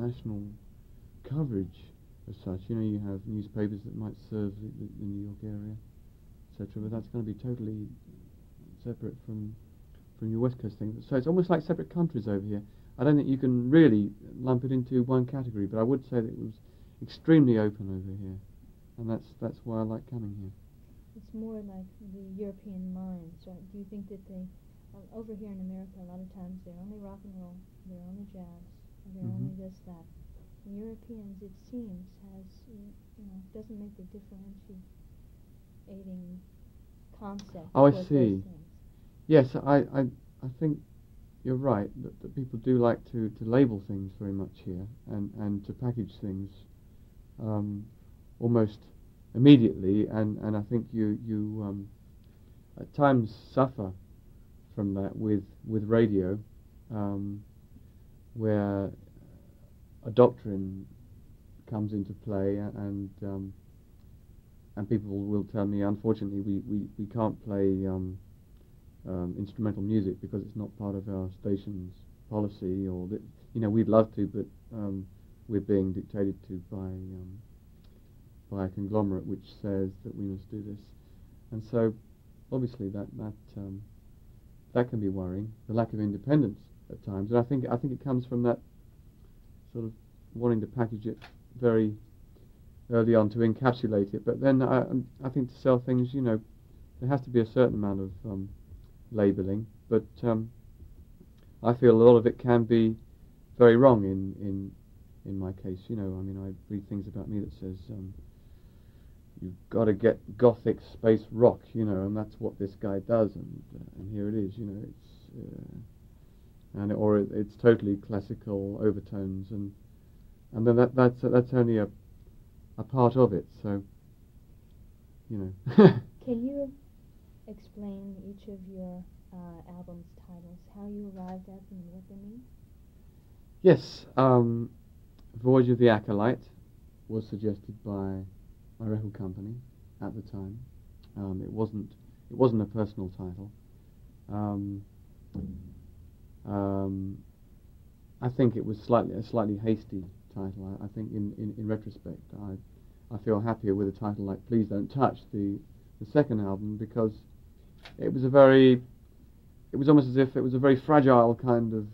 national coverage as such. You know, you have newspapers that might serve the New York area, etc. But that's going to be totally separate from your West Coast thing. So it's almost like separate countries over here. I don't think you can really lump it into one category, but I would say that it was extremely open over here, and that's why I like coming here. It's more like the European minds, right? Do you think that they, over here in America, a lot of times they're only rock and roll, they're only jazz, they're only this, that. And Europeans, it seems, doesn't make the differentiating concept. Oh, I see. Yes, I think you're right that people do like to label things very much here and to package things almost immediately, and I think you at times suffer from that with radio, where a doctrine comes into play, and people will tell me, unfortunately, we can't play instrumental music because it's not part of our station's policy, or that, we'd love to, but we're being dictated to by a conglomerate which says that we must do this, and so obviously that can be worrying. The lack of independence at times, and I think it comes from that sort of wanting to package it very early on to encapsulate it. But then I think to sell things, there has to be a certain amount of labelling, but I feel a lot of it can be very wrong in my case. I read things about me that says you've got to get gothic space rock, and that's what this guy does, and here it is, it's totally classical overtones, and then that's only a part of it. So Can you explain each of your album's titles, how you arrived at them and what they mean? Yes, Voyage of the Acolyte was suggested by my record company at the time. It wasn't a personal title. I think it was a slightly hasty title. I think in retrospect, I feel happier with a title like Please Don't Touch, the second album, because it was almost as if it was a very fragile kind of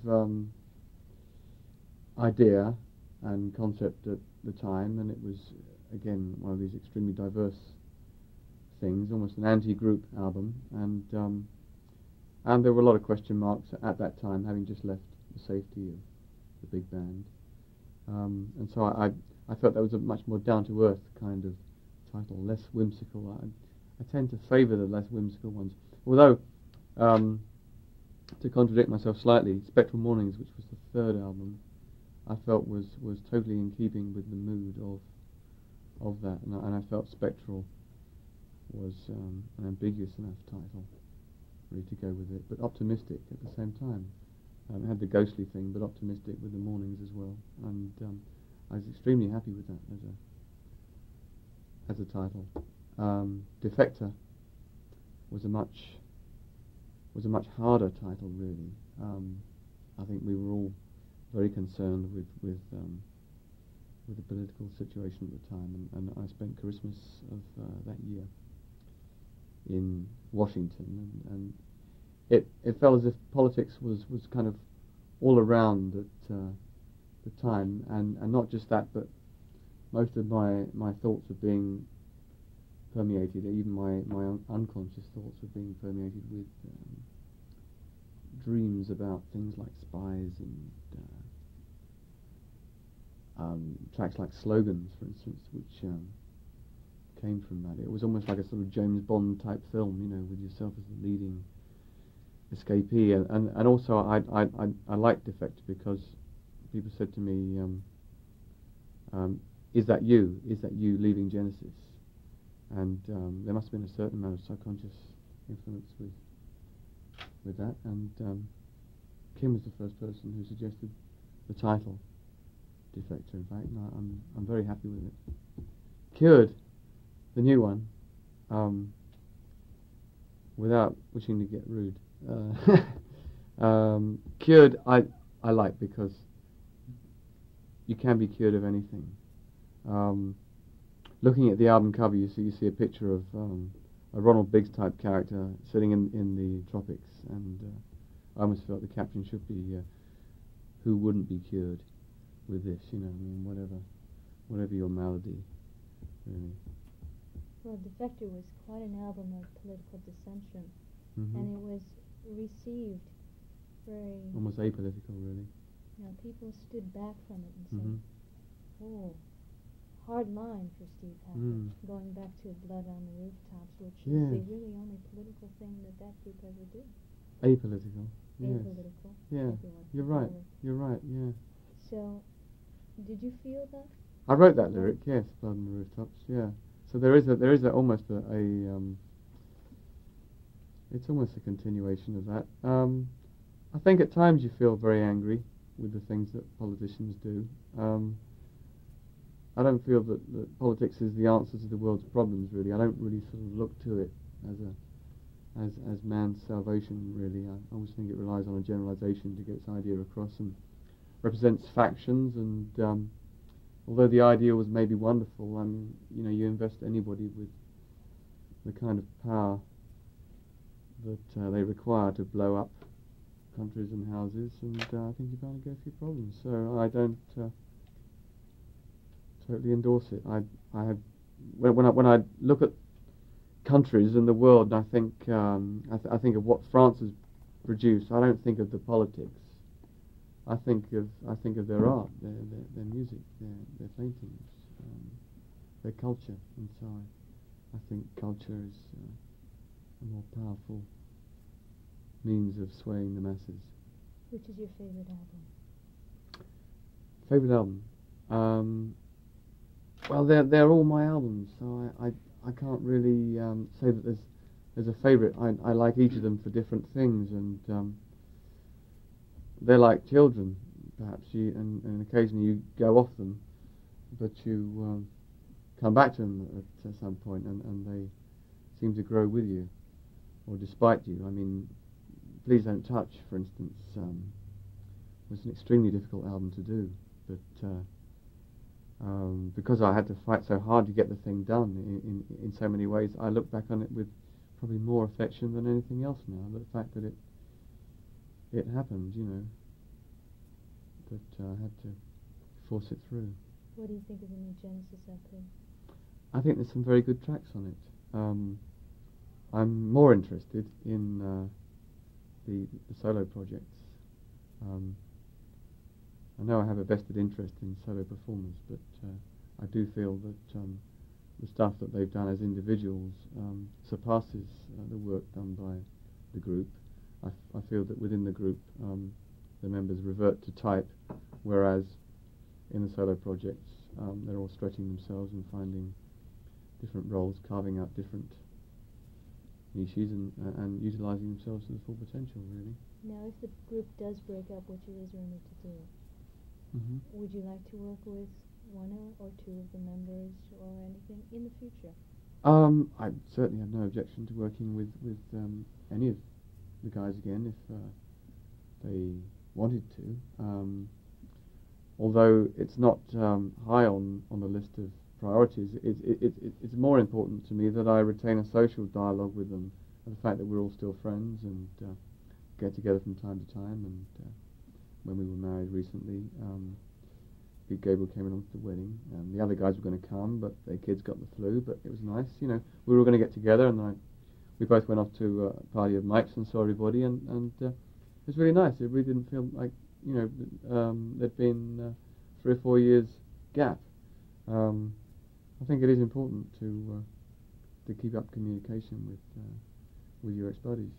idea and concept at the time, and it was, again, one of these extremely diverse things, almost an anti-group album, and there were a lot of question marks at that time, having just left the safety of the big band, and so I felt that was a much more down-to-earth kind of title, less whimsical. I tend to favour the less whimsical ones, although, to contradict myself slightly, Spectral Mornings, which was the third album, I felt was totally in keeping with the mood of that, and I felt Spectral was an ambiguous enough title really to go with it, but optimistic at the same time. It had the ghostly thing, but optimistic with the mornings as well, and I was extremely happy with that as a title. Defector was a much harder title, really. I think we were all very concerned with the political situation at the time, and I spent Christmas of that year in Washington, and it felt as if politics was kind of all around at the time, and not just that, but most of my thoughts were being permeated, even my unconscious thoughts were being permeated with dreams about things like spies and tracks like Slogans, for instance, which came from that. It was almost like a sort of James Bond type film, with yourself as the leading escapee, and also I liked Defector because people said to me, is that you leaving Genesis? And there must have been a certain amount of subconscious influence with that, and Kim was the first person who suggested the title Defector, in fact, and I'm very happy with it. Cured, the new one, without wishing to get rude, Cured I like because you can be cured of anything. Looking at the album cover, you see a picture of a Ronald Biggs type character sitting in the tropics, and I almost felt the caption should be "Who wouldn't be cured with this?" I mean, whatever your malady, really. Well, Defector was quite an album of political dissension, Mm-hmm. and it was received very... Almost apolitical, really. People stood back from it and Mm-hmm. said, "Oh, hard line for Steve Hackett," going back to Blood on the Rooftops, which is the really only political thing that group ever did. Apolitical. Yes. Apolitical. Yeah. You're right. You're right. Yeah. So, did you feel that? I wrote that lyric. Yes, Blood on the Rooftops. Yeah. So there is almost a it's almost a continuation of that. I think at times you feel very angry with the things that politicians do. I don't feel that politics is the answer to the world's problems, really. I don't really sort of look to it as man's salvation, really. I always think it relies on a generalization to get its idea across and represents factions. And although the idea was maybe wonderful, you invest anybody with the kind of power that they require to blow up countries and houses, and I think you're bound to go through problems. So I don't totally endorse it. When I look at countries in the world, and I think I think of what France has produced. I don't think of the politics. I think of their art, their music, their paintings, their culture, and so I think culture is a more powerful means of swaying the masses. Which is your favorite album? Favorite album? Well, they're all my albums, so I can't really say that there's a favorite. I like each of them for different things, and they're like children, perhaps. And occasionally you go off them, but you come back to them at some point, and they seem to grow with you, or despite you. I mean, Please Don't Touch, for instance, was an extremely difficult album to do, but because I had to fight so hard to get the thing done in so many ways, I look back on it with probably more affection than anything else now. The fact that it happened, that I had to force it through. What do you think of the new Genesis LP? I think there's some very good tracks on it. I'm more interested in the solo projects. I know I have a vested interest in solo performers, but I do feel that the stuff that they've done as individuals surpasses the work done by the group. I feel that within the group the members revert to type, whereas in the solo projects they're all stretching themselves and finding different roles, carving out different niches and utilising themselves to the full potential, really. Now, if the group does break up, which it is rumored to do, would you like to work with one or two of the members or anything in the future? I certainly have no objection to working with any of the guys again if they wanted to. Although it's not high on the list of priorities, it's more important to me that I retain a social dialogue with them, and the fact that we're all still friends and get together from time to time. And when we were married recently, Gabriel came along to the wedding. The other guys were going to come, but their kids got the flu. But it was nice, we were all going to get together, and we both went off to a party of Mike's and saw everybody, and it was really nice. It really didn't feel like there'd been 3 or 4 years gap. I think it is important to keep up communication with your ex-buddies.